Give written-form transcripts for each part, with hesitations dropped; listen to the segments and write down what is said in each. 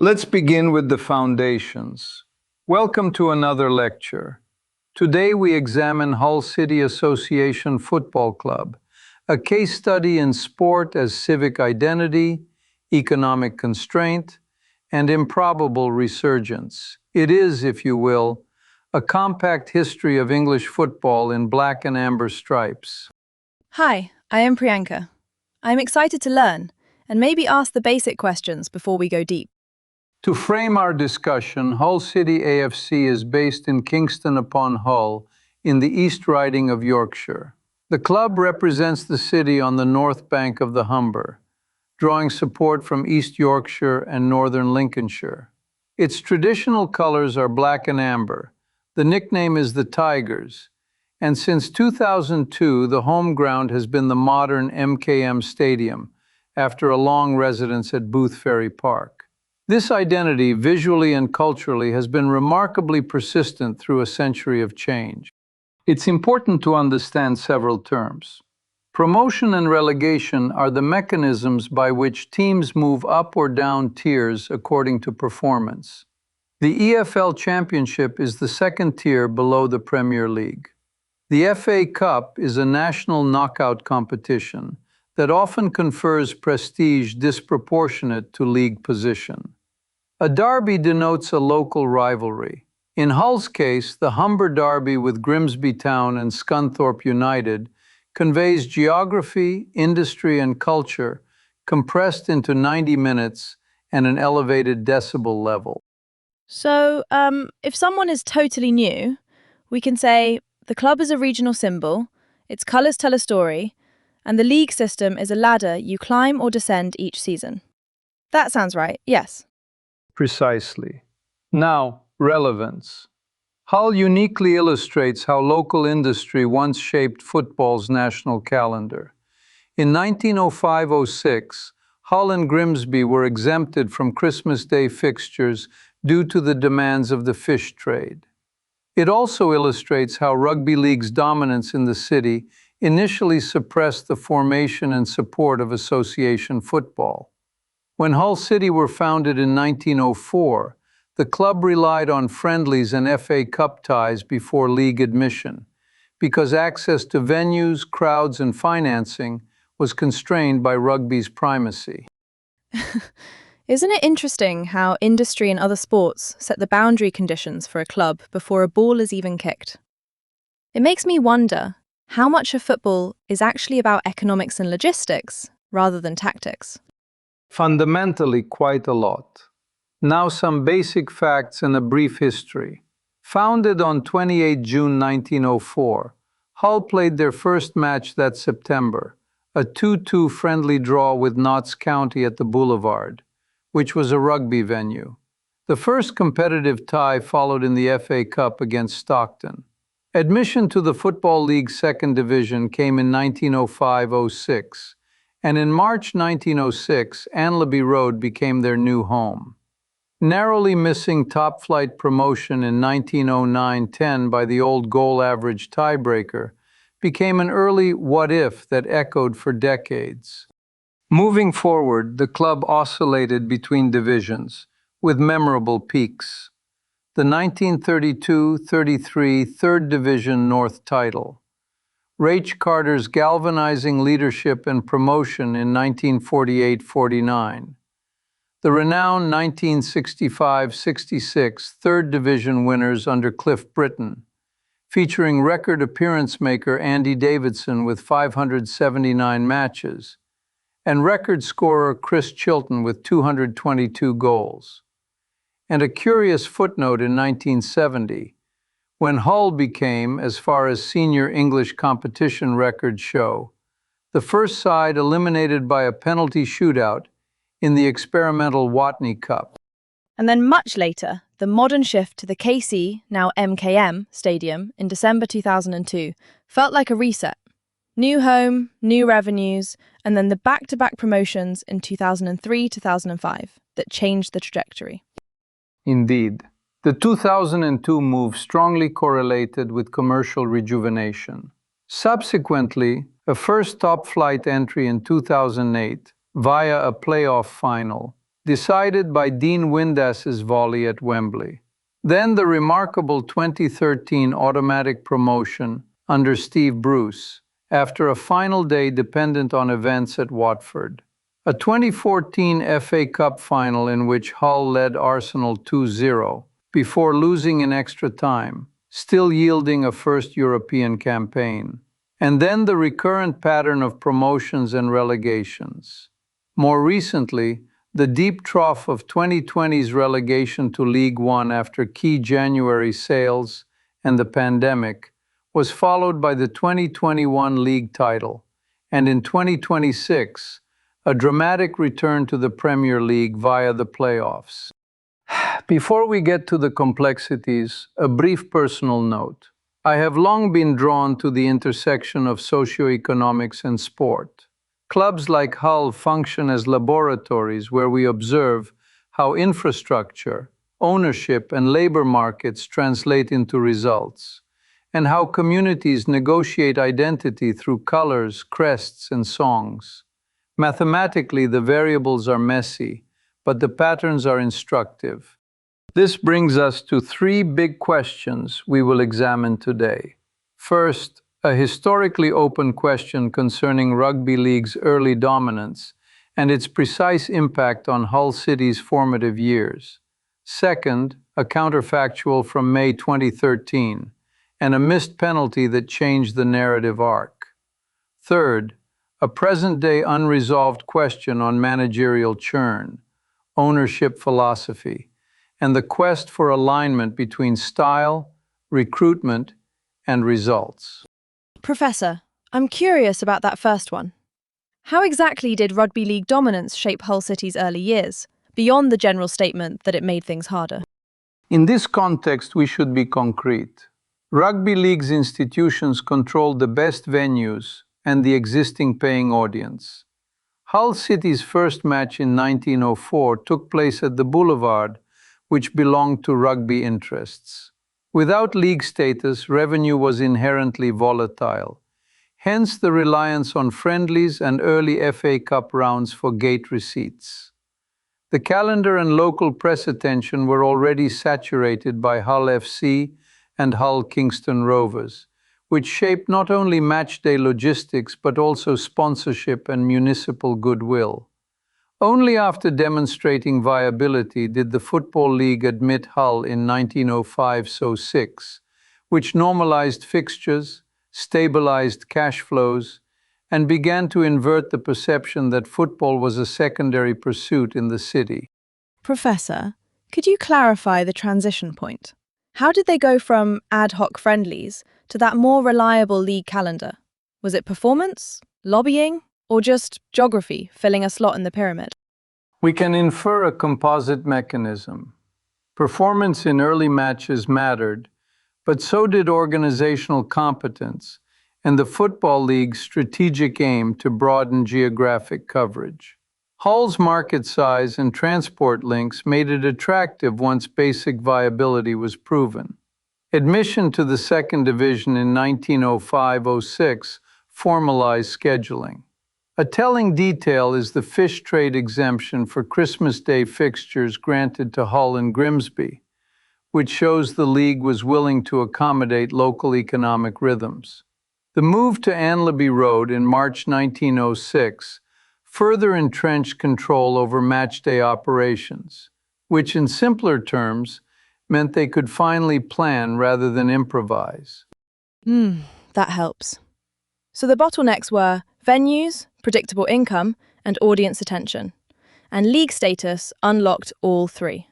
Let's begin with the foundations. Welcome to another lecture. Today we examine Hull City Association Football Club, a case study in sport as civic identity, economic constraint, and improbable resurgence. It is, if you will, a compact history of English football in black and amber stripes. Hi, I am Priyanka. I am excited to learn and maybe ask the basic questions before we go deep. To frame our discussion, Hull City A.F.C. is based in Kingston upon Hull, in the East Riding of Yorkshire. The club represents the city on the north bank of the Humber, drawing support from East Yorkshire and northern Lincolnshire. Its traditional colors are black and amber. The nickname is the Tigers, and since 2002, the home ground has been the modern MKM Stadium, after a long residence at Booth Ferry Park. This identity, visually and culturally, has been remarkably persistent through a century of change. It's important to understand several terms. Promotion and relegation are the mechanisms by which teams move up or down tiers according to performance. The EFL Championship is the second tier below the Premier League. The FA Cup is a national knockout competition that often confers prestige disproportionate to league position. A derby denotes a local rivalry. In Hull's case, the Humber Derby with Grimsby Town and Scunthorpe United conveys geography, industry, and culture compressed into 90 minutes and an elevated decibel level. So, if someone is totally new, we can say the club is a regional symbol, its colours tell a story, and the league system is a ladder you climb or descend each season. That sounds right, yes. Precisely. Now, relevance. Hull uniquely illustrates how local industry once shaped football's national calendar. In 1905-06, Hull and Grimsby were exempted from Christmas Day fixtures due to the demands of the fish trade. It also illustrates how rugby league's dominance in the city initially suppressed the formation and support of association football. When Hull City were founded in 1904, the club relied on friendlies and FA Cup ties before league admission, because access to venues, crowds, and financing was constrained by rugby's primacy. Isn't it interesting how industry and other sports set the boundary conditions for a club before a ball is even kicked? It makes me wonder how much of football is actually about economics and logistics rather than tactics. Fundamentally, quite a lot. Now some basic facts and a brief history. Founded on 28 June 1904, Hull played their first match that September, a 2-2 friendly draw with Notts County at the Boulevard, which was a rugby venue. The first competitive tie followed in the FA Cup against Stockton. Admission to the Football League's second division came in 1905-06, and in March 1906, Anlaby Road became their new home. Narrowly missing top-flight promotion in 1909-10 by the old goal average tiebreaker became an early what-if that echoed for decades. Moving forward, the club oscillated between divisions, with memorable peaks. The 1932-33 Third Division North title, Rach Carter's galvanizing leadership and promotion in 1948-49, the renowned 1965-66 Third Division winners under Cliff Britton, featuring record appearance maker Andy Davidson with 579 matches, and record scorer Chris Chilton with 222 goals. And a curious footnote in 1970, when Hull became, as far as senior English competition records show, the first side eliminated by a penalty shootout in the experimental Watney Cup. And then much later, the modern shift to the KC, now MKM, stadium in December 2002 felt like a reset. New home, new revenues, and then the back-to-back promotions in 2003-2005 that changed the trajectory. Indeed. The 2002 move strongly correlated with commercial rejuvenation. Subsequently, a first top-flight entry in 2008 via a playoff final decided by Dean Windas's volley at Wembley. Then the remarkable 2013 automatic promotion under Steve Bruce, after a final day dependent on events at Watford. A 2014 FA Cup final in which Hull led Arsenal 2-0 before losing in extra time, still yielding a first European campaign. And then the recurrent pattern of promotions and relegations. More recently, the deep trough of 2020's relegation to League One after key January sales and the pandemic was followed by the 2021 league title, and in 2026, a dramatic return to the Premier League via the playoffs. Before we get to the complexities, a brief personal note. I have long been drawn to the intersection of socioeconomics and sport. Clubs like Hull function as laboratories where we observe how infrastructure, ownership, and labor markets translate into results, and how communities negotiate identity through colors, crests, and songs. Mathematically, the variables are messy, but the patterns are instructive. This brings us to three big questions we will examine today. First, a historically open question concerning rugby league's early dominance and its precise impact on Hull City's formative years. Second, a counterfactual from May 2013 and a missed penalty that changed the narrative arc. Third, a present-day unresolved question on managerial churn, ownership philosophy, and the quest for alignment between style, recruitment, and results. Professor, I'm curious about that first one. How exactly did rugby league dominance shape Hull City's early years, beyond the general statement that it made things harder? In this context, we should be concrete. Rugby league's institutions controlled the best venues and the existing paying audience. Hull City's first match in 1904 took place at the Boulevard, which belonged to rugby interests. Without league status, revenue was inherently volatile. Hence the reliance on friendlies and early FA Cup rounds for gate receipts. The calendar and local press attention were already saturated by Hull FC and Hull Kingston Rovers, which shaped not only matchday logistics but also sponsorship and municipal goodwill. Only after demonstrating viability did the Football League admit Hull in 1905-06, which normalized fixtures, stabilized cash flows, and began to invert the perception that football was a secondary pursuit in the city. Professor, could you clarify the transition point? How did they go from ad hoc friendlies to that more reliable league calendar? Was it performance, lobbying, or just geography filling a slot in the pyramid? We can infer a composite mechanism. Performance in early matches mattered, but so did organizational competence and the Football League's strategic aim to broaden geographic coverage. Hull's market size and transport links made it attractive once basic viability was proven. Admission to the second division in 1905-06 formalized scheduling. A telling detail is the fish trade exemption for Christmas Day fixtures granted to Hull and Grimsby, which shows the league was willing to accommodate local economic rhythms. The move to Anlaby Road in March 1906 further entrenched control over matchday operations, which in simpler terms meant they could finally plan rather than improvise. That helps. So the bottlenecks were venues, predictable income, and audience attention. And league status unlocked all three.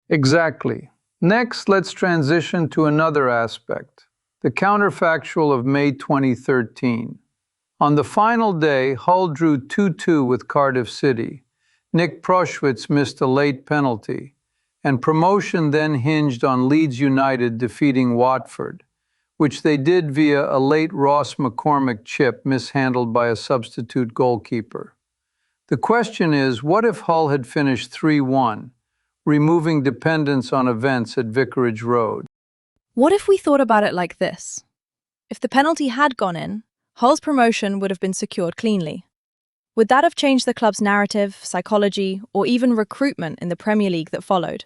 Exactly. Next, let's transition to another aspect, the counterfactual of May 2013. On the final day, Hull drew 2-2 with Cardiff City. Nick Proschwitz missed a late penalty, and promotion then hinged on Leeds United defeating Watford, which they did via a late Ross McCormick chip mishandled by a substitute goalkeeper. The question is, what if Hull had finished 3-1, removing dependence on events at Vicarage Road? What if we thought about it like this? If the penalty had gone in, Hull's promotion would have been secured cleanly. Would that have changed the club's narrative, psychology, or even recruitment in the Premier League that followed?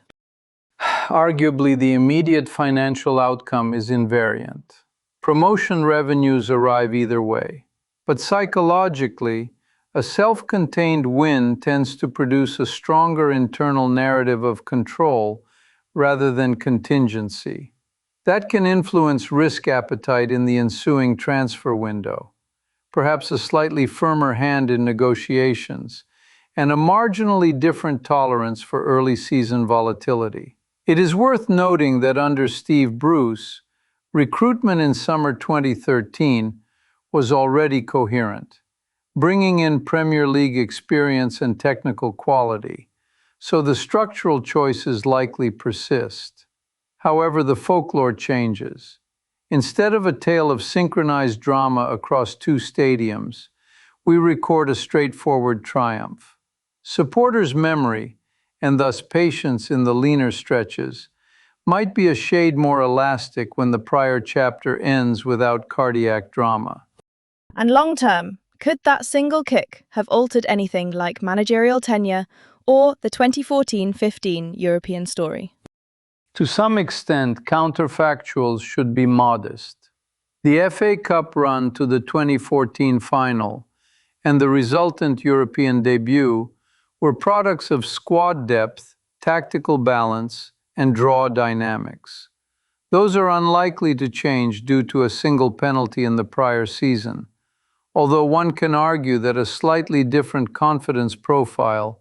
Arguably, the immediate financial outcome is invariant. Promotion revenues arrive either way. But psychologically, a self-contained win tends to produce a stronger internal narrative of control rather than contingency. That can influence risk appetite in the ensuing transfer window, perhaps a slightly firmer hand in negotiations, and a marginally different tolerance for early season volatility. It is worth noting that under Steve Bruce, recruitment in summer 2013 was already coherent, bringing in Premier League experience and technical quality, so the structural choices likely persist. However, the folklore changes. Instead of a tale of synchronized drama across two stadiums, we record a straightforward triumph. Supporters' memory, and thus patience in the leaner stretches, might be a shade more elastic when the prior chapter ends without cardiac drama. And long term, could that single kick have altered anything like managerial tenure or the 2014-15 European story? To some extent, counterfactuals should be modest. The FA Cup run to the 2014 final and the resultant European debut were products of squad depth, tactical balance, and draw dynamics. Those are unlikely to change due to a single penalty in the prior season, although one can argue that a slightly different confidence profile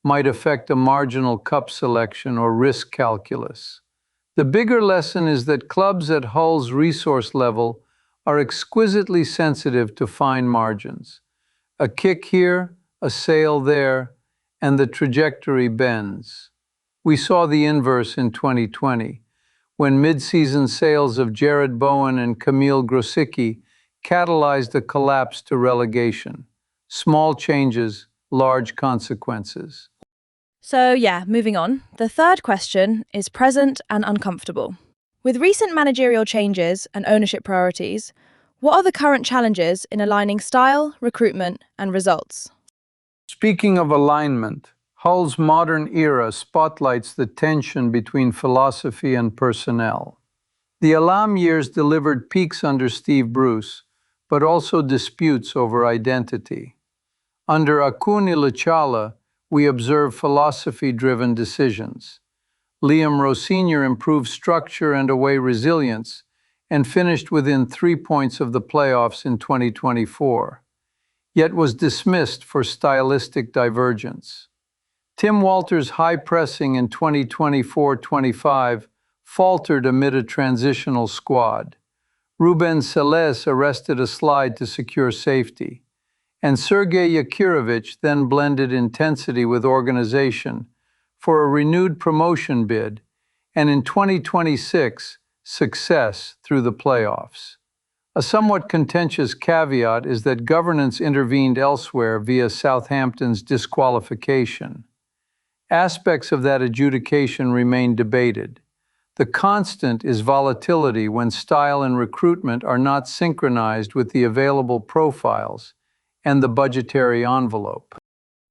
might affect a marginal cup selection or risk calculus. The bigger lesson is that clubs at Hull's resource level are exquisitely sensitive to fine margins. A kick here, a sail there, and the trajectory bends. We saw the inverse in 2020, when mid-season sales of Jared Bowen and Kamil Grosicki catalyzed a collapse to relegation. Small changes, large consequences. So yeah, moving on. The third question is present and uncomfortable. With recent managerial changes and ownership priorities, what are the current challenges in aligning style, recruitment, and results? Speaking of alignment, Hull's modern era spotlights the tension between philosophy and personnel. The Alam years delivered peaks under Steve Bruce, but also disputes over identity. Under Akun Ilichala, we observe philosophy-driven decisions. Liam Rosenior improved structure and away resilience and finished within 3 points of the playoffs in 2024, yet was dismissed for stylistic divergence. Tim Walter's high pressing in 2024-25 faltered amid a transitional squad. Ruben Seles arrested a slide to secure safety, and Sergei Yakirovich then blended intensity with organization for a renewed promotion bid, and in 2026, success through the playoffs. A somewhat contentious caveat is that governance intervened elsewhere via Southampton's disqualification. Aspects of that adjudication remain debated. The constant is volatility when style and recruitment are not synchronized with the available profiles and the budgetary envelope.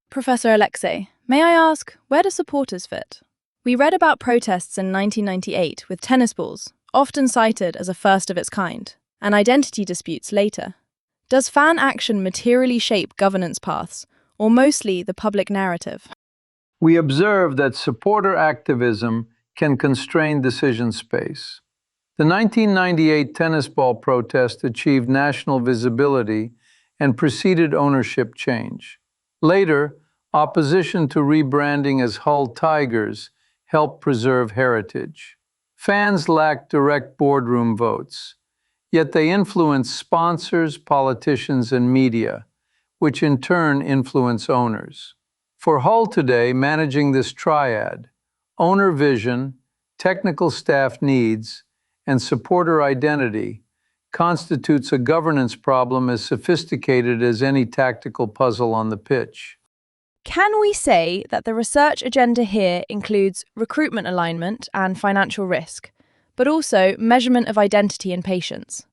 Professor Alexei, may I ask, where do supporters fit? We read about protests in 1998 with tennis balls, often cited as a first of its kind, and identity disputes later. Does fan action materially shape governance paths, or mostly the public narrative? We observe that supporter activism can constrain decision space. The 1998 tennis ball protest achieved national visibility and preceded ownership change. Later, opposition to rebranding as Hull Tigers helped preserve heritage. Fans lacked direct boardroom votes, yet they influence sponsors, politicians, and media, which in turn influence owners. For Hull today, managing this triad, owner vision, technical staff needs, and supporter identity, constitutes a governance problem as sophisticated as any tactical puzzle on the pitch. Can we say that the research agenda here includes recruitment alignment and financial risk, but also measurement of identity and patience?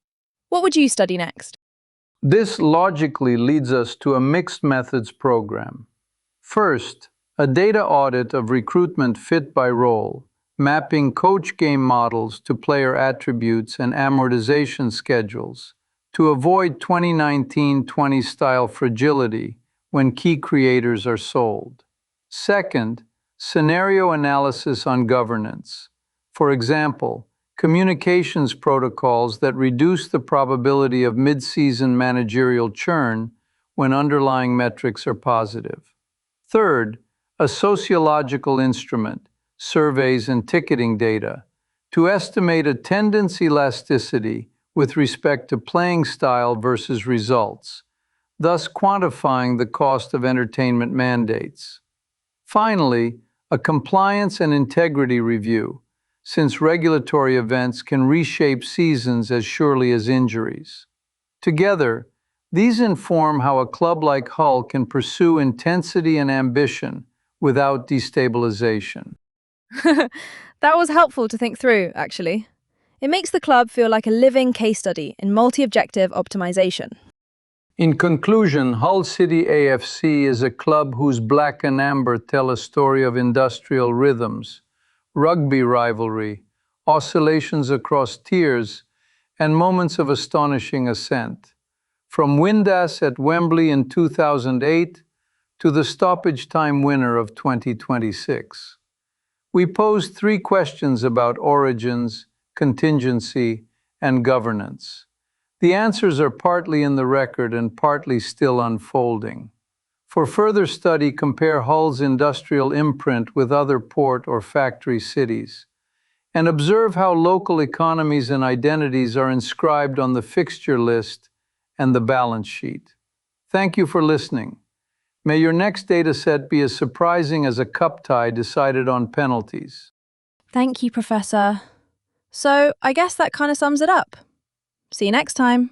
What would you study next? This logically leads us to a mixed methods program. First, a data audit of recruitment fit by role, mapping coach game models to player attributes and amortization schedules to avoid 2019-20 style fragility when key creators are sold. Second, scenario analysis on governance. For example, communications protocols that reduce the probability of mid-season managerial churn when underlying metrics are positive. Third, a sociological instrument, surveys and ticketing data, to estimate attendance elasticity with respect to playing style versus results, thus quantifying the cost of entertainment mandates. Finally, a compliance and integrity review, since regulatory events can reshape seasons as surely as injuries. Together, these inform how a club like Hull can pursue intensity and ambition without destabilization. That was helpful to think through, actually. It makes the club feel like a living case study in multi-objective optimization. In conclusion, Hull City A.F.C. is a club whose black and amber tell a story of industrial rhythms, rugby rivalry, oscillations across tiers, and moments of astonishing ascent. From Windass at Wembley in 2008 to the stoppage time winner of 2026. We posed 3 questions about origins, contingency, and governance. The answers are partly in the record and partly still unfolding. For further study, compare Hull's industrial imprint with other port or factory cities, and observe how local economies and identities are inscribed on the fixture list and the balance sheet. Thank you for listening. May your next data set be as surprising as a cup tie decided on penalties. Thank you, Professor. So, I guess that kind of sums it up. See you next time.